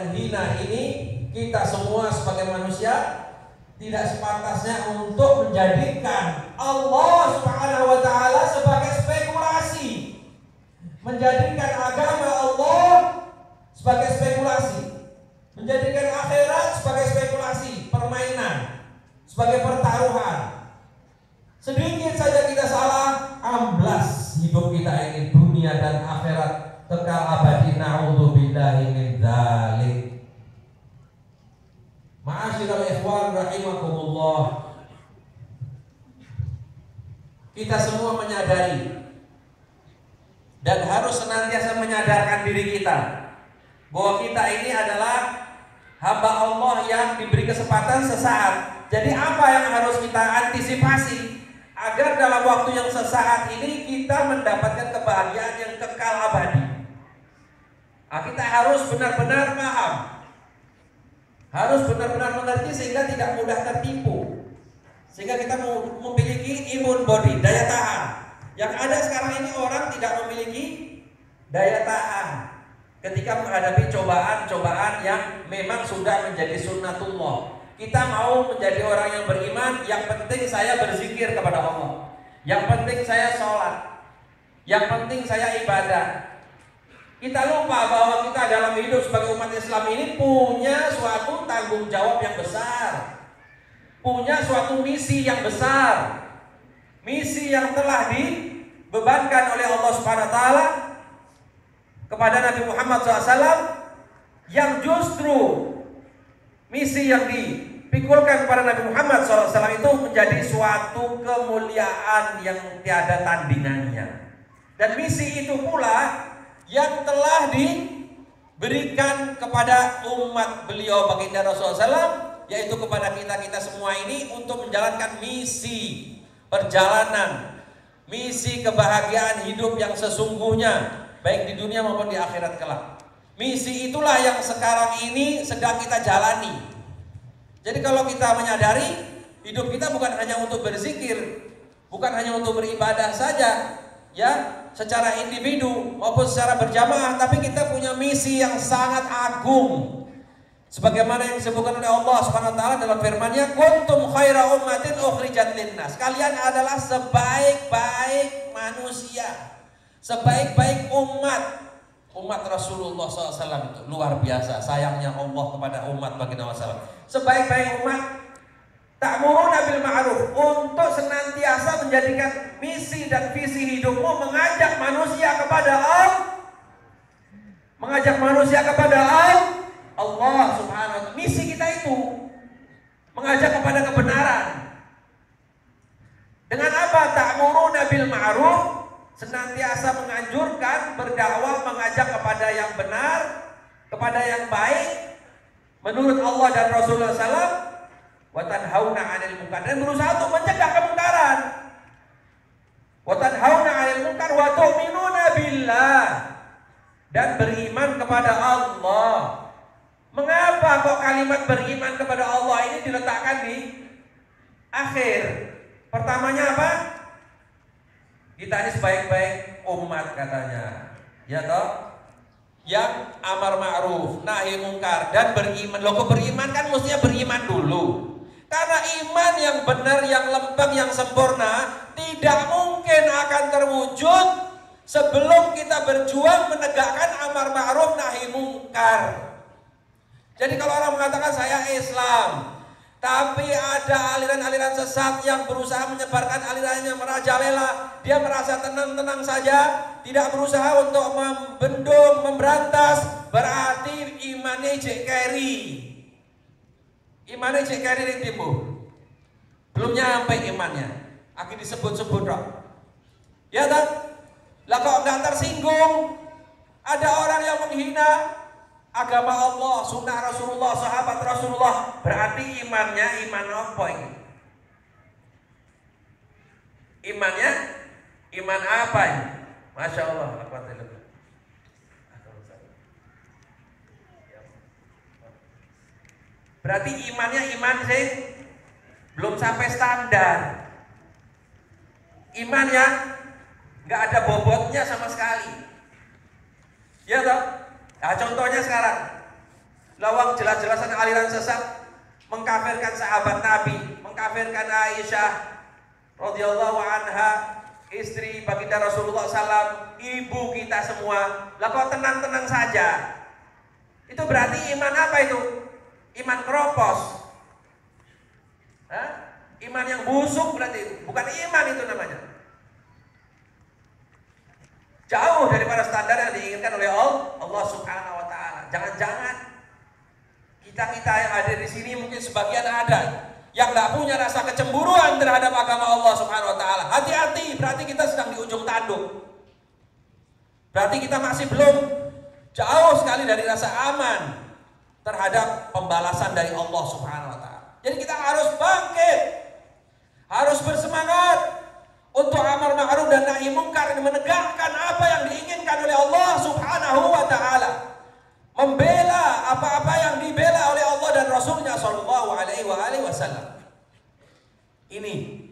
yang hina ini, kita semua sebagai manusia tidak sepantasnya untuk menjadikan Allah Subhanahu wa taala sebagai spekulasi. Menjadikan agama Allah sebagai spekulasi. Menjadikan akhirat sebagai spekulasi, permainan, sebagai pertaruhan. Sedikit saja kita salah, amblas hidup kita ini, dunia dan akhirat kekal abadi. Na'udzubillahi min dzalik. Ma'asyiral ikhwan rahimakumullah. Kita semua menyadari dan harus senantiasa menyadarkan diri kita bahwa kita ini adalah hamba Allah yang diberi kesempatan sesaat. Jadi apa yang harus kita antisipasi agar dalam waktu yang sesaat ini kita mendapatkan kebahagiaan yang kekal abadi? Nah, kita harus benar-benar paham, harus benar-benar mengerti sehingga tidak mudah tertipu, sehingga kita memiliki imun body, daya tahan. Yang ada sekarang ini orang tidak memiliki daya tahan ketika menghadapi cobaan-cobaan yang memang sudah menjadi sunnatullah. Kita mau menjadi orang yang beriman, yang penting saya berzikir kepada Allah, yang penting saya sholat, yang penting saya ibadah. Kita lupa bahwa kita dalam hidup sebagai umat Islam ini punya suatu tanggung jawab yang besar, punya suatu misi yang besar, misi yang telah dibebankan oleh Allah Subhanahu wa taala kepada Nabi Muhammad SAW, yang justru misi yang dipikulkan kepada Nabi Muhammad SAW itu menjadi suatu kemuliaan yang tiada tandingannya. Dan misi itu pula yang telah diberikan kepada umat beliau baginda Rasulullah SAW, yaitu kepada kita semua ini untuk menjalankan misi perjalanan, misi kebahagiaan hidup yang sesungguhnya, baik di dunia maupun di akhirat kelak. Misi itulah yang sekarang ini sedang kita jalani. Jadi kalau kita menyadari hidup kita bukan hanya untuk berzikir, bukan hanya untuk beribadah saja, ya, secara individu maupun secara berjamaah, tapi kita punya misi yang sangat agung. Sebagaimana yang disebutkan oleh Allah Subhanahu wa taala dalam firman-Nya, "Kuntum khaira ummatin ukhrijat linnas." Kalian adalah sebaik-baik manusia, sebaik-baik umat Rasulullah SAW. Itu luar biasa sayangnya Allah kepada umat baginda SAW. Sebaik-baik umat, ta'muruna bil ma'ruf, untuk senantiasa menjadikan misi dan visi hidupmu mengajak manusia kepada Allah Subhanahu wa taala. Misi kita itu mengajak kepada kebenaran. Dengan apa? Ta'muruna bil ma'ruf, senantiasa menganjurkan, berdakwah, mengajak kepada yang benar, kepada yang baik menurut Allah dan Rasulullah SAW. Wa tanhauna 'anil munkar, dan berusaha untuk mencegah kemungkaran. Wa tanhauna 'anil munkar wa tu'minuna billah, dan beriman kepada Allah. Mengapa kok kalimat beriman kepada Allah ini diletakkan di akhir? Pertamanya apa? Kita ini sebaik-baik umat katanya, ya toh, yang amar ma'ruf, nahi mungkar, dan beriman. Loh, kok beriman? Kan mestinya beriman dulu. Karena iman yang benar, yang lempeng, yang sempurna tidak mungkin akan terwujud sebelum kita berjuang menegakkan amar ma'ruf nahi mungkar. Jadi kalau orang mengatakan saya Islam, tapi ada aliran-aliran sesat yang berusaha menyebarkan alirannya merajalela, dia merasa tenang-tenang saja, tidak berusaha untuk membendung, memberantas, berarti imannya cek keri. Imannya cek keri di timur. Belum nyampe imannya. Akhirnya disebut-sebut roh. Ya tak? Lah kok nggak tersinggung? Ada orang yang menghina agama Allah, sunnah Rasulullah, sahabat Rasulullah, berarti imannya iman apa ini? Imannya iman apa ini? Masya Allah. Berarti imannya iman sih belum sampai standar. Iman yang nggak ada bobotnya sama sekali. Ya toh? Nah, contohnya sekarang Lawang jelas-jelasan aliran sesat, mengkafirkan sahabat Nabi, mengkafirkan Aisyah radhiyallahu anha, istri baginda Rasulullah SAW, ibu kita semua. Lah kok tenang-tenang saja? Itu berarti iman apa itu? Iman keropos. Hah? Iman yang busuk berarti itu. Bukan iman itu namanya. Jauh daripada standar yang diinginkan oleh Allah Subhanahu wa taala. Jangan-jangan kita yang hadir di sini mungkin sebagian ada yang tidak punya rasa kecemburuan terhadap agama Allah Subhanahu wa taala. Hati-hati, berarti kita sedang di ujung tanduk. Berarti kita masih belum jauh sekali dari rasa aman terhadap pembalasan dari Allah Subhanahu wa taala. Jadi kita harus bangkit, harus bersemangat untuk amar ma'ruf dan nahi munkar, menegakkan apa yang diinginkan oleh Allah Subhanahu wa taala. Membela apa-apa yang dibela oleh Allah dan Rasulnya Shallallahu Alaihi Wasallam. Ini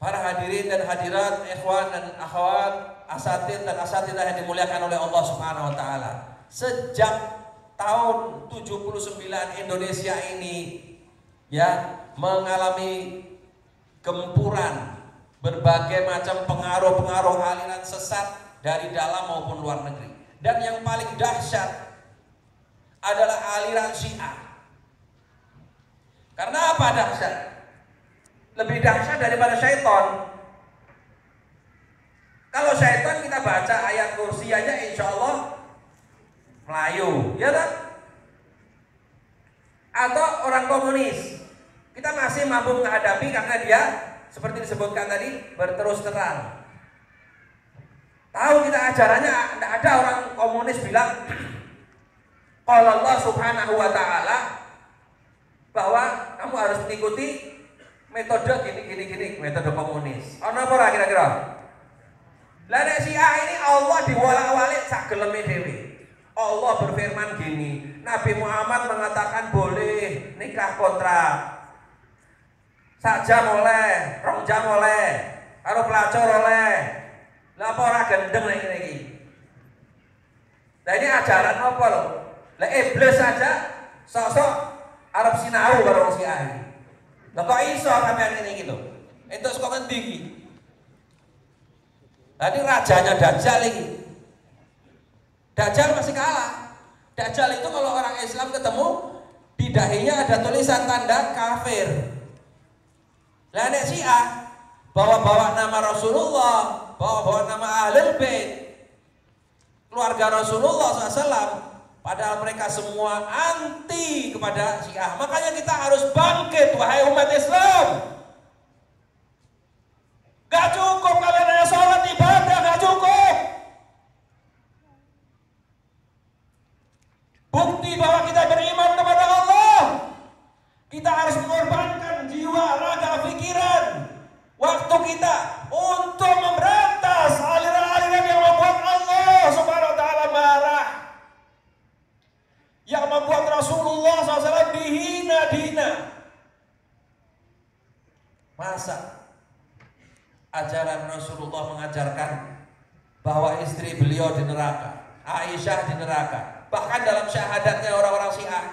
para hadirin dan hadirat, ikhwan dan akhwat, asatid dan asatidah yang dimuliakan oleh Allah Subhanahu Wa Taala. Sejak tahun 79 Indonesia ini ya mengalami gempuran berbagai macam pengaruh-pengaruh aliran sesat dari dalam maupun luar negeri. Dan yang paling dahsyat adalah aliran Syiah. Karena apa dahsyat? Lebih dahsyat daripada syaitan. Kalau syaitan kita baca ayat kursi aja insya Allah Melayu, ya kan? Atau orang komunis, kita masih mampu menghadapi karena dia seperti disebutkan tadi berterus terang. Tahu kita ajarannya, tidak ada orang komunis bilang kalau Allah Subhanahu wa taala bahwa kamu harus mengikuti metode gini, metode komunis. Ono apa kira-kira? Lah nek Syiah ini Allah diwala-walik sak geleme dhewe. Allah berfirman gini, Nabi Muhammad mengatakan boleh nikah kontrak. Sak jam oleh, 2 jam oleh, karo pelacur oleh. Lah apa ora gendeng nek ngene iki. Lah ini ajaran apa lho? Lah iblis saja sok-sok arep sinau karo wong Syiah iki. Lah kok iso sampean ngene iki lho? Entuk saka ngendi iki? Tadi rajanya Dajjal ini. Dajjal masih kalah. Dajjal itu kalau orang Islam ketemu di dahinya ada tulisan tanda kafir. Lah nek Syiah bawa-bawa nama Rasulullah, bawa-bawa nama Ahlul Bait, keluarga Rasulullah SAW, padahal mereka semua anti kepada Syiah. Makanya kita harus bangkit, wahai umat Islam. Gak cukup kalian hanya sholat ibadah, gak cukup. Bukti bahwa kita beriman kepada Allah, kita harus mengorbankan jiwa, raga, pikiran, waktu kita untuk memberantas aliran-aliran yang membuat Allah Subhanahu wa taala marah, yang membuat Rasulullah SAW dihina. Masa ajaran Rasulullah mengajarkan bahwa istri beliau di neraka, Aisyah di neraka, bahkan dalam syahadatnya orang-orang Syiah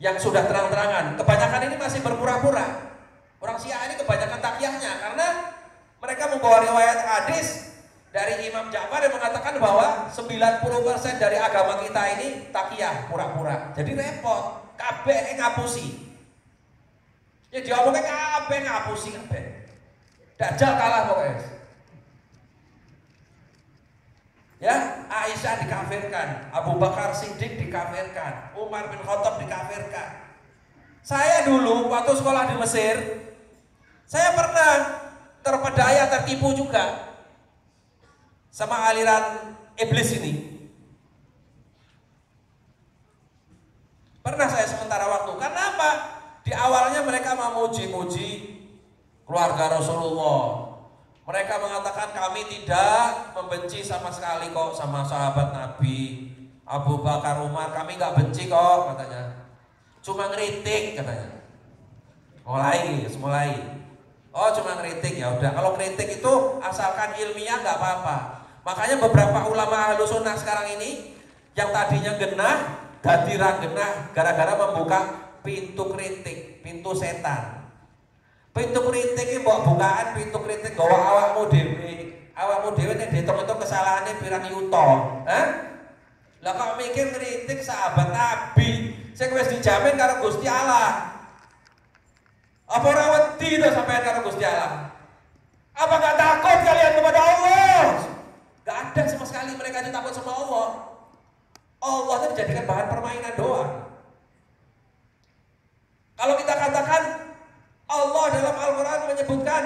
yang sudah terang-terangan, kebanyakan ini masih berpura-pura. Orang Syiah ini kebanyakan takyahnya karena mereka membawa riwayat hadis dari Imam Ja'far yang mengatakan bahwa 90% dari agama kita ini takyah, pura-pura. Jadi repot, kabeh ngapusi. Ya diomongnya kabeh ngapusi kabeh. Dajjal kalah pokoknya. Ya, Aisyah dikafirkan, Abu Bakar Siddiq dikafirkan, Umar bin Khattab dikafirkan. Saya dulu waktu sekolah di Mesir, saya pernah terpedaya, tertipu juga sama aliran iblis ini. Pernah saya sementara waktu. Karena apa? Di awalnya mereka memuji-muji keluarga Rasulullah. Mereka mengatakan kami tidak membenci sama sekali kok sama sahabat Nabi Abu Bakar, Umar, kami nggak benci kok katanya. Cuma ngeritik katanya. Mulai. Oh cuma ngeritik, ya udah. Kalau kritik itu asalkan ilmiah nggak apa-apa. Makanya beberapa ulama Ahlus Sunnah sekarang ini Yang tadinya genah dadi ra genah gara-gara membuka pintu kritik, pintu setan. Pintu kritik iki mbok bukaan pintu kritik gawa awakmu dhewe. Awakmu dhewe nek diitung-itung kesalahane pirang yuta. Hah? Lah kok mikir kritik sahabat Nabi sing wis dijamin karo Gusti Allah. Apa ora wedi to sampean karo Gusti Allah? Apa gak takut kalian kepada Allah? Gak ada sama sekali mereka itu takut sama Allah. Allah itu dijadikan bahan permainan doang. Kalau kita katakan Allah dalam Al-Quran menyebutkan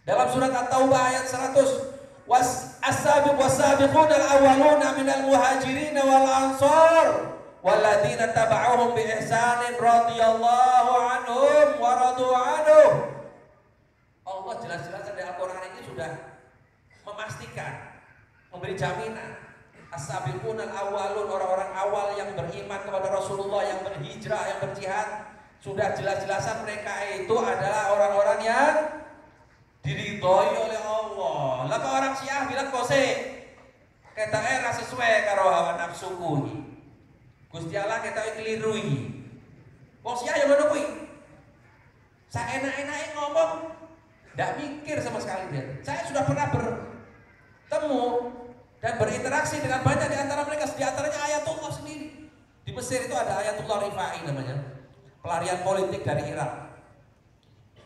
dalam surat At-Taubah ayat 100, was-sabiqun was-sabiquna al-awwaluna minal muhajirin wal ansar walladzina taba'uhum bi ihsanin radhiyallahu anhum wa radu anhu. Allah jelas-jelas dari Al-Quran ini sudah memastikan, memberi jaminan. As-sabiqun al-awwalun, orang-orang awal yang beriman kepada Rasulullah, yang berhijrah, yang berjihad, sudah jelas-jelasan mereka itu adalah orang-orang yang diridhoi oleh Allah. Lah kok orang Syiah bilang kose ketake ra sesuai karo hawa nafsuku iki. Gusti Allah ketake keliru iki. Wong Syiah ya ngono kuwi. Saenak-enake ngomong ndak mikir sama sekali dia. Saya sudah pernah bertemu dan berinteraksi dengan banyak di antara mereka, di antaranya Ayatullah sendiri. Di Mesir itu ada Ayatullah Rifai namanya, pelarian politik dari Irak.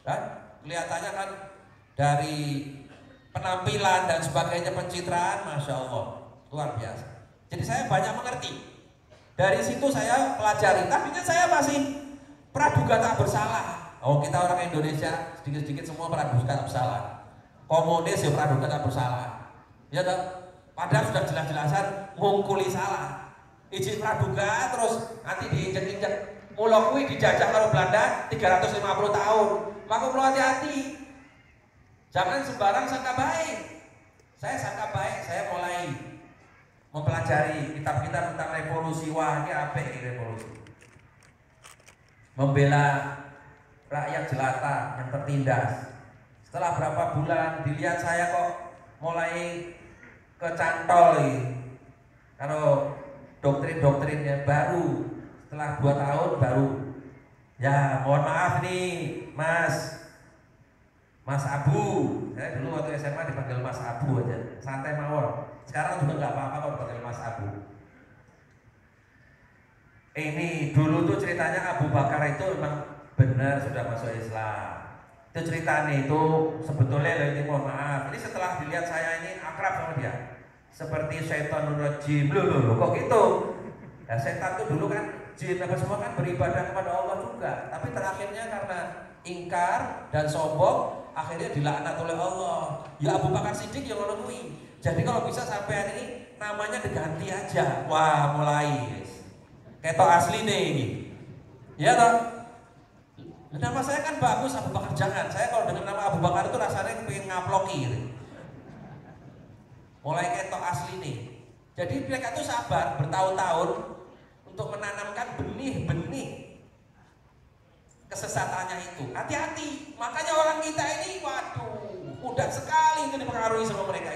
Dan kelihatannya kan dari penampilan dan sebagainya, pencitraan, Masya Allah, luar biasa. Jadi saya banyak mengerti. Dari situ saya pelajari, tapi saya masih praduga tak bersalah. Oh, kita orang Indonesia sedikit-sedikit semua praduga tak bersalah. Komunis ya praduga tak bersalah. Ya tak? Padahal sudah jelas-jelasan ngungkuli salah. Izin praduga terus nanti diinjek-injek. Mula kuwi dijajah kalau Belanda 350 tahun. Maka perlu hati-hati. Jangan sembarang sangka baik. Saya sangka baik, saya mulai mempelajari kitab-kitab tentang revolusi. Wah, ini apa ini revolusi? Membela rakyat jelata yang tertindas. Setelah berapa bulan dilihat saya kok mulai kecantol kalau doktrin-doktrinnya baru setelah 2 tahun baru. Ya mohon maaf nih Mas Abu, saya dulu waktu SMA dipanggil Mas Abu aja, santai mawon. Sekarang juga nggak apa-apa kalau dipanggil Mas Abu. Ini dulu tuh ceritanya Abu Bakar itu memang benar sudah masuk Islam. Itu ceritanya itu sebetulnya ini mohon maaf. Ini setelah dilihat saya ini akrab sama dia, seperti syaitanur rajim. Loh kok gitu? Ya setan itu dulu kan jin apa semua kan beribadah kepada Allah juga, tapi terakhirnya karena ingkar dan sombong akhirnya dilaknat oleh Allah. Ya Abu Bakar Siddiq yang ngomong. Jadi kalau bisa sampean ini namanya diganti aja. Wah mulai ketok asli nih ini. Ya toh. Nama saya kan bagus, Abu Bakar jangan. Saya kalau dengan nama Abu Bakar itu rasanya pengen ngaploki gitu. Mulai ketok asli nih. Jadi mereka itu sabar bertahun-tahun untuk menanamkan benih-benih kesesatannya itu. Hati-hati. Makanya orang kita ini waduh mudah sekali itu dipengaruhi sama mereka